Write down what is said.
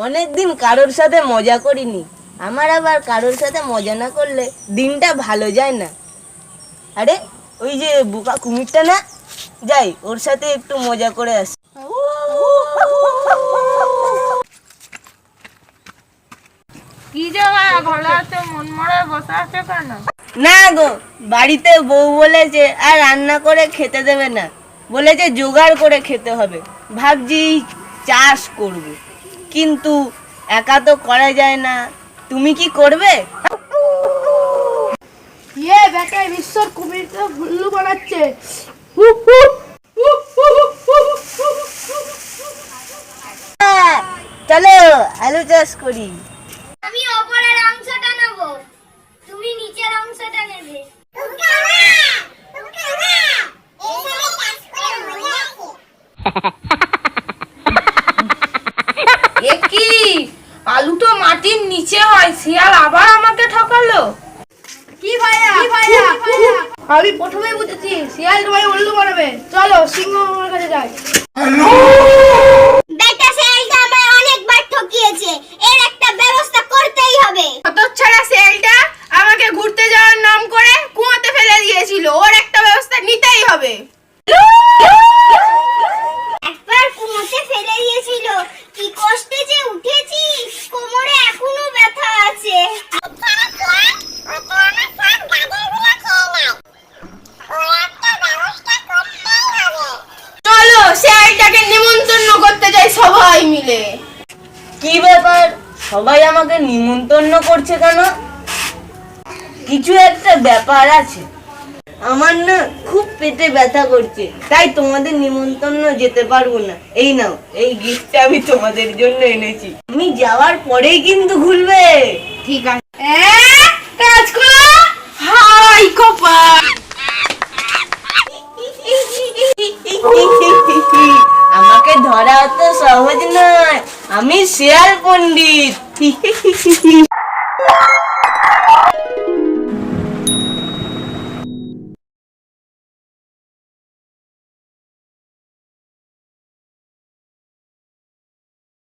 অনেকদিন কারোর সাথে মজা করিনি। আমার আবার কারোর সাথে মজা না করলে দিনটা ভালো যায় না। আরে ওই যে বোকা কুমিরটা না, যাই ওর সাথে একটু মজা করে আসি। কি যে ঘোলা আছে, মন মরা বসে আছে কেন? না গো, বাড়িতে বউ বলেছে আর রান্না করে খেতে দেবে না, বলেছে জোগাড় করে খেতে হবে। ভাবছি চাষ করব, কিন্তু একা তো করা যায় না। তুমি কি করবে? বেটা বিশ্বর কুমিরটা ভুল্লু বানাচ্ছে। চলো আলু চাষ করি। আমি উপরের অংশটা নেব, তুমি নিচের অংশটা নেবে। কি আলু তো মাটির নিচে হয়, শিয়াল আবার আমাকে ঠকালো। কি ভাইয়া আমি প্রথমেই বুঝেছি শিয়াল তোমায় উল্লু বানাবে। চলো সিংহ আমার কাছে যাই। বেটা শিয়ালটা আমায় অনেকবার ঠকিয়েছে, এর একটা ব্যবস্থা করতেই হবে। হতচ্ছাড়া শিয়ালটা আমাকে ঘুরতে যাওয়ার নাম করে কুয়াতে ফেলে দিয়েছিল, ওর একটা ব্যবস্থা নিতেই হবে। একবার কুয়োতে ফেলে দিয়েছিল, কি কষ্টে যে উঠেছি, কোমরে এখনো ব্যথা আছে। চলো শিয়ালটাকে নিমন্ত্রণ করতে যাই সবাই মিলে। কি ব্যাপার, সবাই আমাকে নিমন্ত্রণ করছে কেন? কিছু একটা ব্যাপার আছে। আমার না খুব পেটে ব্যথা করছে, তাই তোমাদের নিমন্ত্রণ যেতে পারবো না। এই নাও, এই গিফটটা আমি তোমাদের জন্য এনেছি। তুমি যাওয়ার পরেই কিন্তু খুলবে। ঠিক আছে, কাজ করো। হাই কপাল। আমাকে ধরা অত সহজ নয়, আমি শেয়াল পণ্ডিত।